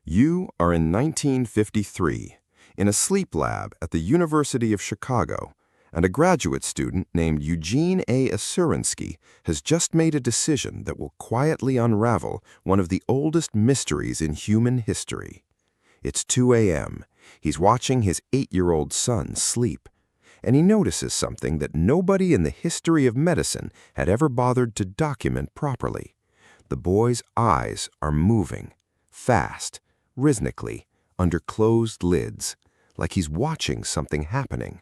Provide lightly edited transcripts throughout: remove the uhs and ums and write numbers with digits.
You are in 1953, in a sleep lab at the University of Chicago, and a graduate student named Eugene A. Asurinsky has just made a decision that will quietly unravel one of the oldest mysteries in human history. It's 2 a.m. He's watching his 8-year-old son sleep, and he notices something that nobody in the history of medicine had ever bothered to document properly. The boy's eyes are moving, fast, rhythmically, under closed lids, like he's watching something happening.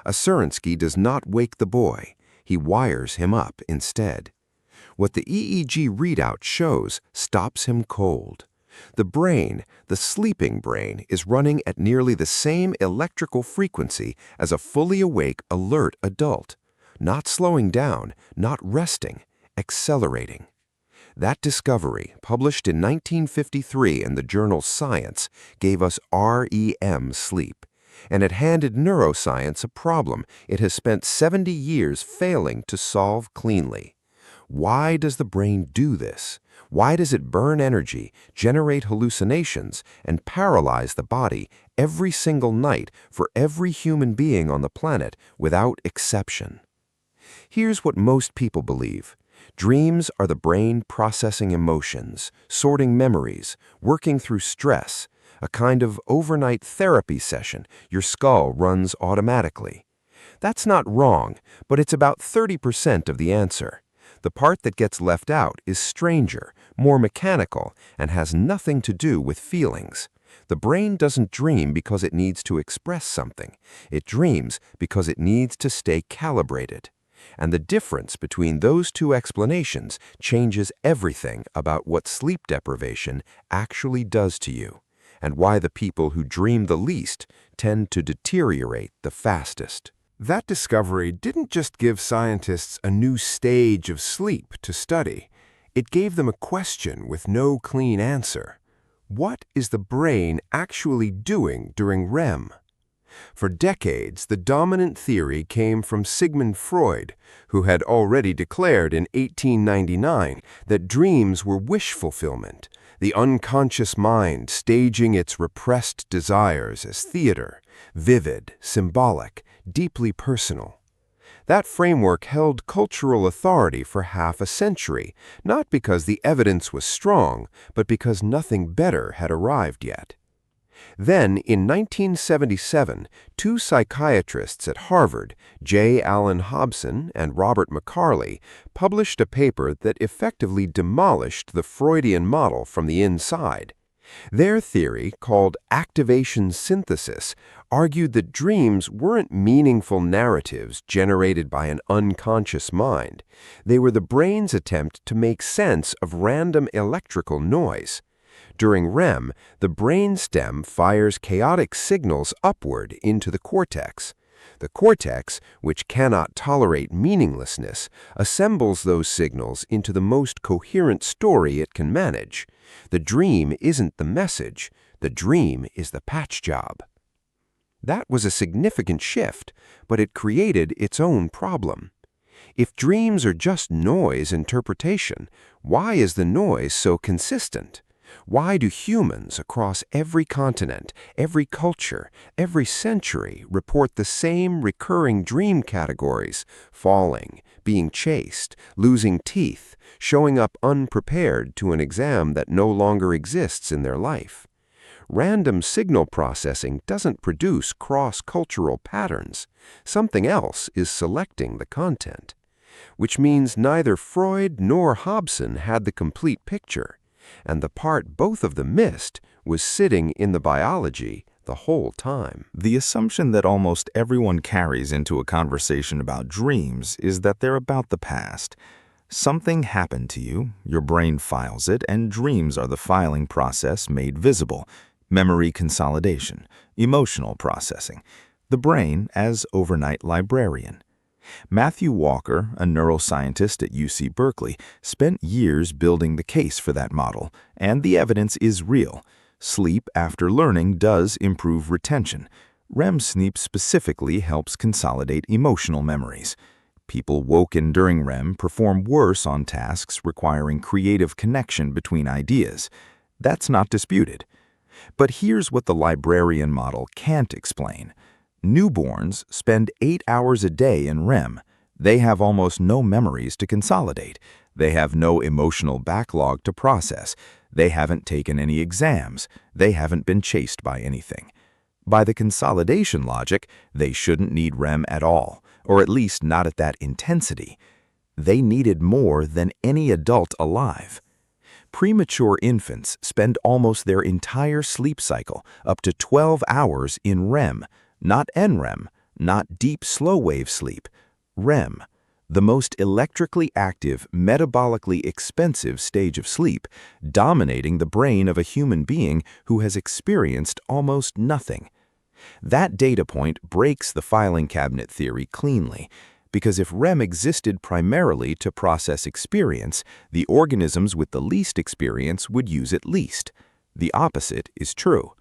Asurinsky does not wake the boy. He wires him up instead. What the EEG readout shows stops him cold. The brain, the sleeping brain, is running at nearly the same electrical frequency as a fully awake, alert adult. Not slowing down, not resting, accelerating. That discovery, published in 1953 in the journal Science, gave us REM sleep, and it handed neuroscience a problem it has spent 70 years failing to solve cleanly. Why does the brain do this? Why does it burn energy, generate hallucinations, and paralyze the body every single night for every human being on the planet without exception? Here's what most people believe. Dreams are the brain processing emotions, sorting memories, working through stress, a kind of overnight therapy session your skull runs automatically. That's not wrong, but it's about 30% of the answer. The part that gets left out is stranger, more mechanical, and has nothing to do with feelings. The brain doesn't dream because it needs to express something. It dreams because it needs to stay calibrated. And the difference between those two explanations changes everything about what sleep deprivation actually does to you, and why the people who dream the least tend to deteriorate the fastest. That discovery didn't just give scientists a new stage of sleep to study. It gave them a question with no clean answer. What is the brain actually doing during REM? For decades, the dominant theory came from Sigmund Freud, who had already declared in 1899 that dreams were wish fulfillment, the unconscious mind staging its repressed desires as theater, vivid, symbolic, deeply personal. That framework held cultural authority for half a century, not because the evidence was strong, but because nothing better had arrived yet. Then, in 1977, two psychiatrists at Harvard, J. Allen Hobson and Robert McCarley, published a paper that effectively demolished the Freudian model from the inside. Their theory, called activation synthesis, argued that dreams weren't meaningful narratives generated by an unconscious mind. They were the brain's attempt to make sense of random electrical noise. During REM, the brainstem fires chaotic signals upward into the cortex. The cortex, which cannot tolerate meaninglessness, assembles those signals into the most coherent story it can manage. The dream isn't the message. The dream is the patch job. That was a significant shift, but it created its own problem. If dreams are just noise interpretation, why is the noise so consistent? Why do humans across every continent, every culture, every century report the same recurring dream categories: falling, being chased, losing teeth, showing up unprepared to an exam that no longer exists in their life? Random signal processing doesn't produce cross-cultural patterns. Something else is selecting the content. Which means neither Freud nor Hobson had the complete picture. And the part both of them missed was sitting in the biology the whole time. The assumption that almost everyone carries into a conversation about dreams is that they're about the past. Something happened to you, your brain files it, and dreams are the filing process made visible. Memory consolidation, emotional processing. The brain as overnight librarian. Matthew Walker, a neuroscientist at UC Berkeley, spent years building the case for that model, and the evidence is real. Sleep after learning does improve retention. REM sleep specifically helps consolidate emotional memories. People woken during REM perform worse on tasks requiring creative connection between ideas. That's not disputed. But here's what the librarian model can't explain. Newborns spend 8 hours a day in REM. They have almost no memories to consolidate. They have no emotional backlog to process. They haven't taken any exams. They haven't been chased by anything. By the consolidation logic, they shouldn't need REM at all, or at least not at that intensity. They needed more than any adult alive. Premature infants spend almost their entire sleep cycle, up to 12 hours, in REM, not NREM, not deep slow-wave sleep, REM, the most electrically active, metabolically expensive stage of sleep, dominating the brain of a human being who has experienced almost nothing. That data point breaks the filing cabinet theory cleanly, because if REM existed primarily to process experience, the organisms with the least experience would use it least. The opposite is true.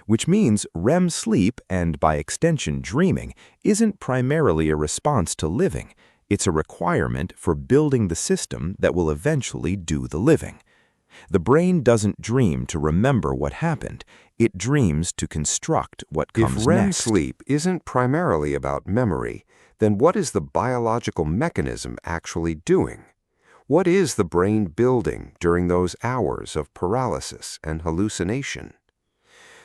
Which means REM sleep, and by extension dreaming, isn't primarily a response to living. It's a requirement for building the system that will eventually do the living. The brain doesn't dream to remember what happened. It dreams to construct what comes If REM next. sleep isn't primarily about memory, then what is the biological mechanism actually doing? What is the brain building during those hours of paralysis and hallucination?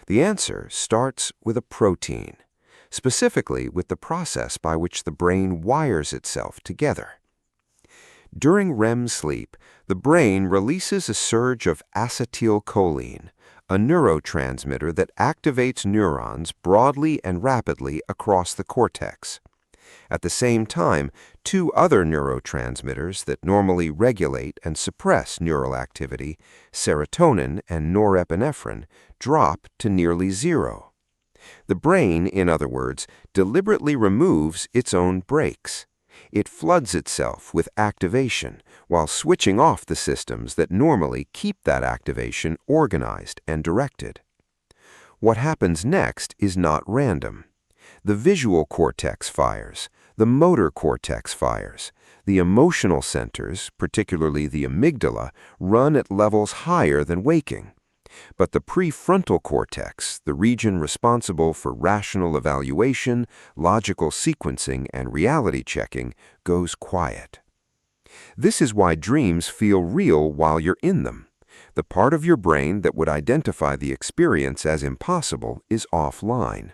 The answer starts with a protein, specifically with the process by which the brain wires itself together. During REM sleep, the brain releases a surge of acetylcholine, a neurotransmitter that activates neurons broadly and rapidly across the cortex. At the same time, two other neurotransmitters that normally regulate and suppress neural activity, serotonin and norepinephrine, drop to nearly zero. The brain, in other words, deliberately removes its own brakes. It floods itself with activation while switching off the systems that normally keep that activation organized and directed. What happens next is not random. The visual cortex fires, the motor cortex fires, the emotional centers, particularly the amygdala, run at levels higher than waking. But the prefrontal cortex, the region responsible for rational evaluation, logical sequencing, and reality checking, goes quiet. This is why dreams feel real while you're in them. The part of your brain that would identify the experience as impossible is offline.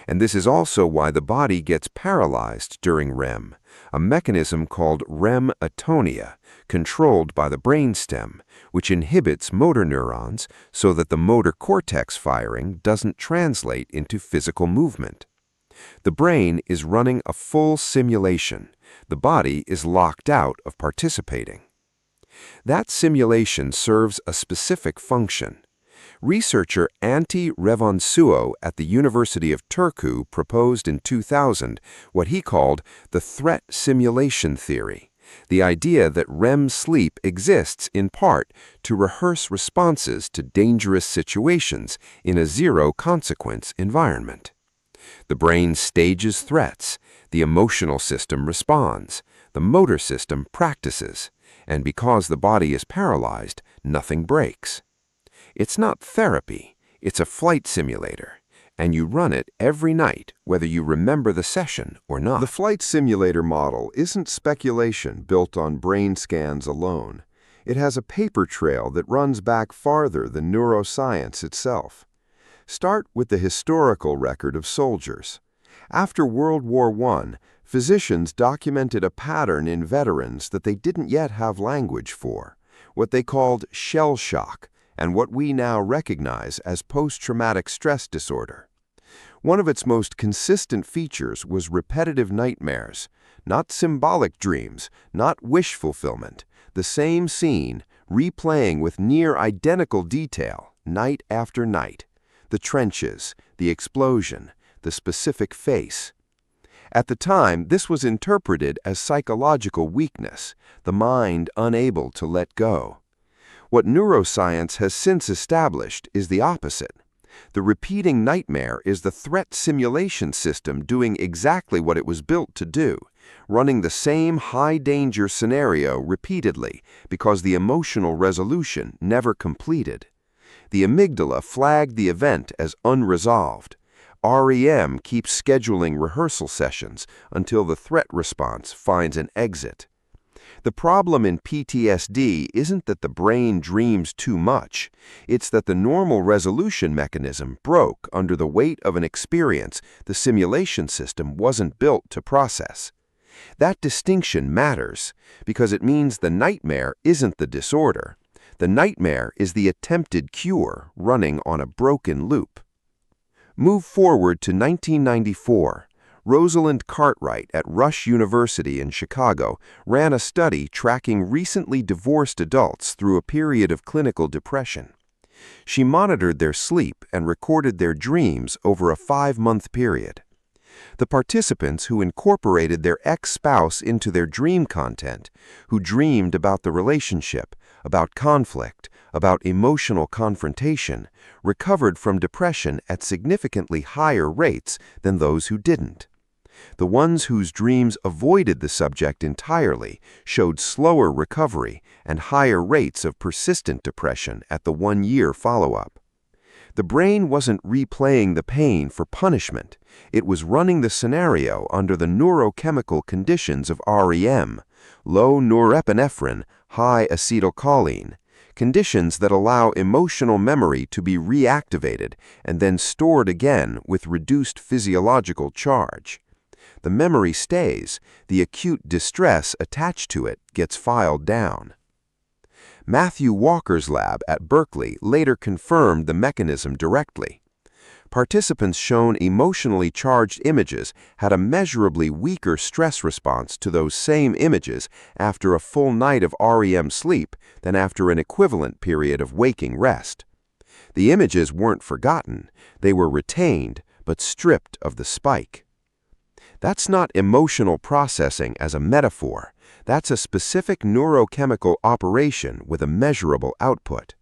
And this is also why the body gets paralyzed during REM, a mechanism called REM atonia, controlled by the brainstem, which inhibits motor neurons so that the motor cortex firing doesn't translate into physical movement. The brain is running a full simulation. The body is locked out of participating. That simulation serves a specific function. Researcher Antti Revonsuo at the University of Turku proposed in 2000 what he called the threat simulation theory, the idea that REM sleep exists in part to rehearse responses to dangerous situations in a zero-consequence environment. The brain stages threats, the emotional system responds, the motor system practices, and because the body is paralyzed, nothing breaks. It's not therapy, it's a flight simulator, and you run it every night, whether you remember the session or not. The flight simulator model isn't speculation built on brain scans alone. It has a paper trail that runs back farther than neuroscience itself. Start with the historical record of soldiers. After World War I, physicians documented a pattern in veterans that they didn't yet have language for, what they called shell shock, and what we now recognize as post-traumatic stress disorder. One of its most consistent features was repetitive nightmares, not symbolic dreams, not wish fulfillment, the same scene, replaying with near identical detail, night after night. The trenches, the explosion, the specific face. At the time, this was interpreted as psychological weakness, the mind unable to let go. What neuroscience has since established is the opposite. The repeating nightmare is the threat simulation system doing exactly what it was built to do, running the same high-danger scenario repeatedly because the emotional resolution never completed. The amygdala flagged the event as unresolved. REM keeps scheduling rehearsal sessions until the threat response finds an exit. The problem in PTSD isn't that the brain dreams too much. It's that the normal resolution mechanism broke under the weight of an experience the simulation system wasn't built to process. That distinction matters because it means the nightmare isn't the disorder. The nightmare is the attempted cure running on a broken loop. Move forward to 1994. Rosalind Cartwright at Rush University in Chicago ran a study tracking recently divorced adults through a period of clinical depression. She monitored their sleep and recorded their dreams over a 5-month period. The participants who incorporated their ex-spouse into their dream content, who dreamed about the relationship, about conflict, about emotional confrontation, recovered from depression at significantly higher rates than those who didn't. The ones whose dreams avoided the subject entirely showed slower recovery and higher rates of persistent depression at the 1-year follow-up. The brain wasn't replaying the pain for punishment. It was running the scenario under the neurochemical conditions of REM, low norepinephrine, high acetylcholine, conditions that allow emotional memory to be reactivated and then stored again with reduced physiological charge. The memory stays, the acute distress attached to it gets filed down. Matthew Walker's lab at Berkeley later confirmed the mechanism directly. Participants shown emotionally charged images had a measurably weaker stress response to those same images after a full night of REM sleep than after an equivalent period of waking rest. The images weren't forgotten, they were retained but stripped of the spike. That's not emotional processing as a metaphor. That's a specific neurochemical operation with a measurable output.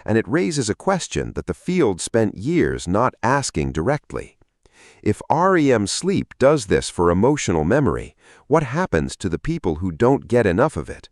And it raises a question that the field spent years not asking directly. If REM sleep does this for emotional memory, what happens to the people who don't get enough of it?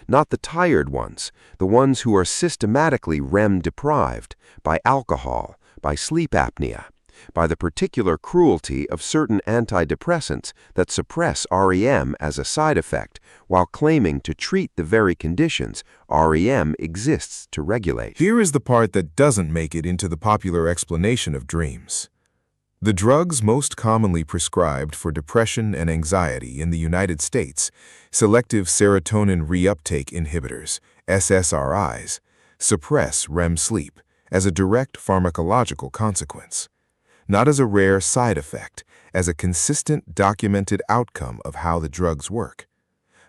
Not the tired ones, the ones who are systematically REM deprived by alcohol, by sleep apnea, by the particular cruelty of certain antidepressants that suppress REM as a side effect while claiming to treat the very conditions REM exists to regulate. Here is the part that doesn't make it into the popular explanation of dreams. The drugs most commonly prescribed for depression and anxiety in the United States, selective serotonin reuptake inhibitors, SSRIs, suppress REM sleep as a direct pharmacological consequence. Not as a rare side effect, as a consistent documented outcome of how the drugs work.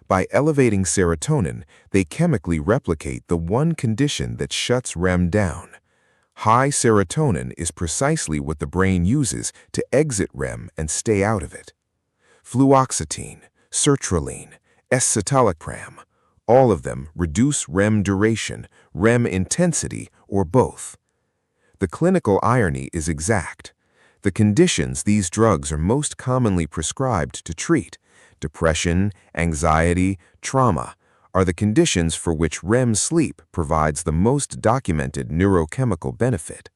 By elevating serotonin, they chemically replicate the one condition that shuts REM down. High serotonin is precisely what the brain uses to exit REM and stay out of it. Fluoxetine, sertraline, escitalopram, all of them reduce REM duration, REM intensity, or both. The clinical irony is exact. The conditions these drugs are most commonly prescribed to treat, depression, anxiety, trauma, are the conditions for which REM sleep provides the most documented neurochemical benefit.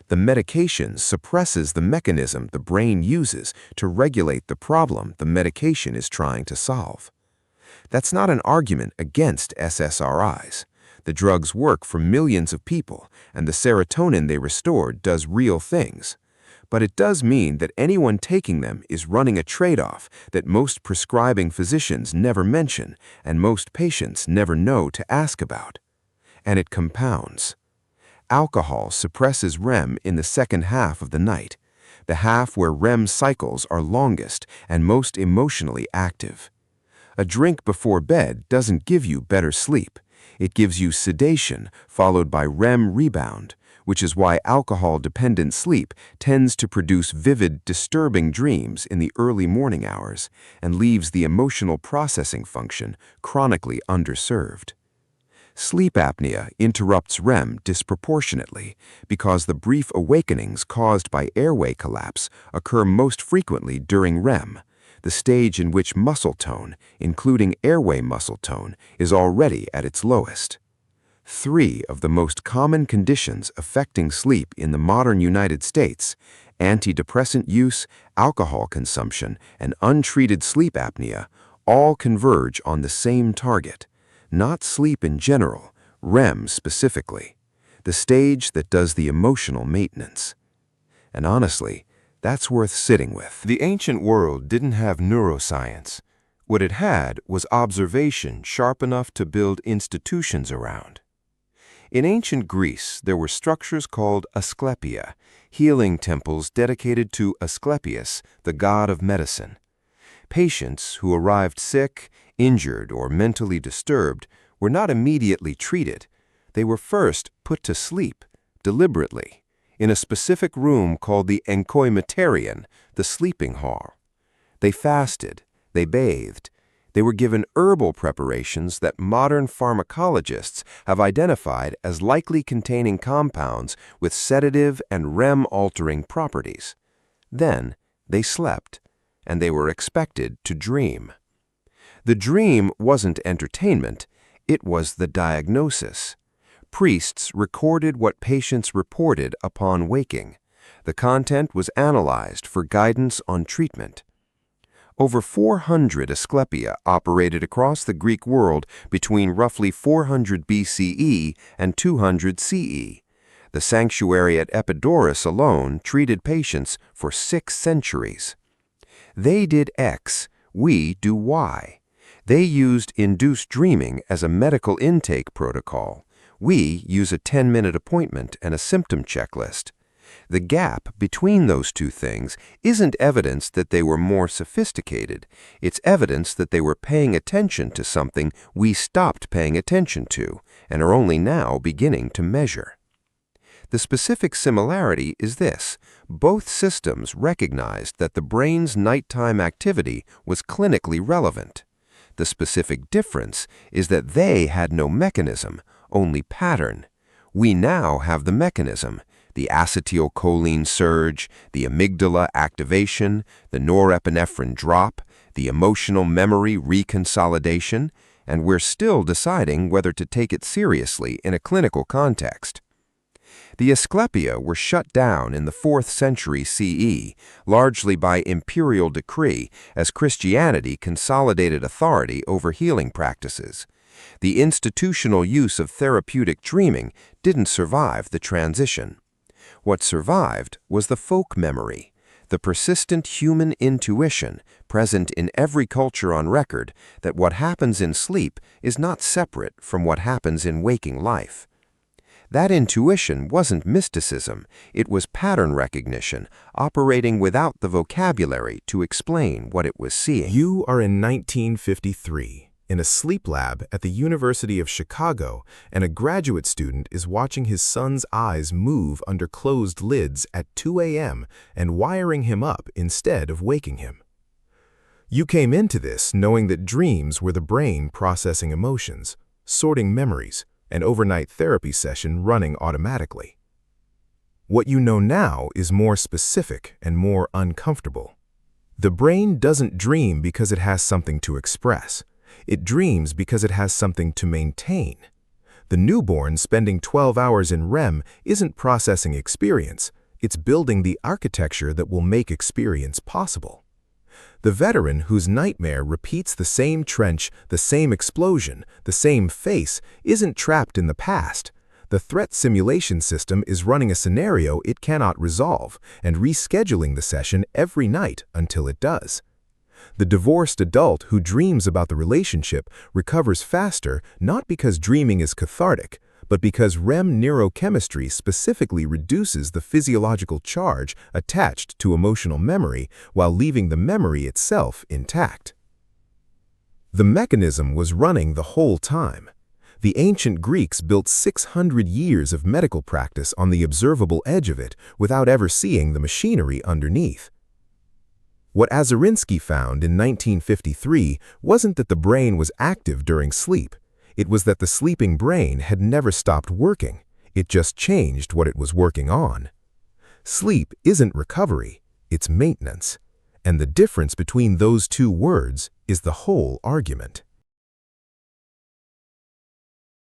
The medication suppresses the mechanism the brain uses to regulate the problem the medication is trying to solve. That's not an argument against SSRIs. The drugs work for millions of people, and the serotonin they restore does real things. But it does mean that anyone taking them is running a trade-off that most prescribing physicians never mention and most patients never know to ask about. And it compounds. Alcohol suppresses REM in the second half of the night, the half where REM cycles are longest and most emotionally active. A drink before bed doesn't give you better sleep. It gives you sedation followed by REM rebound, which is why alcohol-dependent sleep tends to produce vivid, disturbing dreams in the early morning hours and leaves the emotional processing function chronically underserved. Sleep apnea interrupts REM disproportionately because the brief awakenings caused by airway collapse occur most frequently during REM, the stage in which muscle tone, including airway muscle tone, is already at its lowest. 3 of the most common conditions affecting sleep in the modern United States, antidepressant use, alcohol consumption, and untreated sleep apnea, all converge on the same target, not sleep in general, REM specifically, the stage that does the emotional maintenance. And honestly, that's worth sitting with. The ancient world didn't have neuroscience. What it had was observation sharp enough to build institutions around. In ancient Greece, there were structures called Asclepia, healing temples dedicated to Asclepius, the god of medicine. Patients who arrived sick, injured, or mentally disturbed were not immediately treated. They were first put to sleep, deliberately, in a specific room called the enkoimeterion, the sleeping hall. They fasted, they bathed, they were given herbal preparations that modern pharmacologists have identified as likely containing compounds with sedative and REM-altering properties. Then they slept, and they were expected to dream. The dream wasn't entertainment, it was the diagnosis. Priests recorded what patients reported upon waking. The content was analyzed for guidance on treatment. Over 400 Asclepia operated across the Greek world between roughly 400 BCE and 200 CE. The sanctuary at Epidaurus alone treated patients for 6 centuries. They did X, we do Y. They used induced dreaming as a medical intake protocol. We use a 10-minute appointment and a symptom checklist. The gap between those two things isn't evidence that they were more sophisticated. It's evidence that they were paying attention to something we stopped paying attention to and are only now beginning to measure. The specific similarity is this: both systems recognized that the brain's nighttime activity was clinically relevant. The specific difference is that they had no mechanism, only pattern. We now have the mechanism, the acetylcholine surge, the amygdala activation, the norepinephrine drop, the emotional memory reconsolidation, and we're still deciding whether to take it seriously in a clinical context. The Asclepia were shut down in the 4th century CE, largely by imperial decree, as Christianity consolidated authority over healing practices. The institutional use of therapeutic dreaming didn't survive the transition. What survived was the folk memory, the persistent human intuition present in every culture on record that what happens in sleep is not separate from what happens in waking life. That intuition wasn't mysticism, it was pattern recognition, operating without the vocabulary to explain what it was seeing. You are in 1953, in a sleep lab at the University of Chicago, and a graduate student is watching his son's eyes move under closed lids at 2 a.m. and wiring him up instead of waking him. You came into this knowing that dreams were the brain processing emotions, sorting memories, an overnight therapy session running automatically. What you know now is more specific and more uncomfortable. The brain doesn't dream because it has something to express. It dreams because it has something to maintain. The newborn spending 12 hours in REM isn't processing experience, it's building the architecture that will make experience possible. The veteran whose nightmare repeats the same trench, the same explosion, the same face, isn't trapped in the past. The threat simulation system is running a scenario it cannot resolve and rescheduling the session every night until it does. The divorced adult who dreams about the relationship recovers faster not because dreaming is cathartic, but because REM neurochemistry specifically reduces the physiological charge attached to emotional memory while leaving the memory itself intact. The mechanism was running the whole time. The ancient Greeks built 600 years of medical practice on the observable edge of it without ever seeing the machinery underneath. What Azarinsky found in 1953 wasn't that the brain was active during sleep. It was that the sleeping brain had never stopped working. It just changed what it was working on. Sleep isn't recovery, it's maintenance. And the difference between those two words is the whole argument.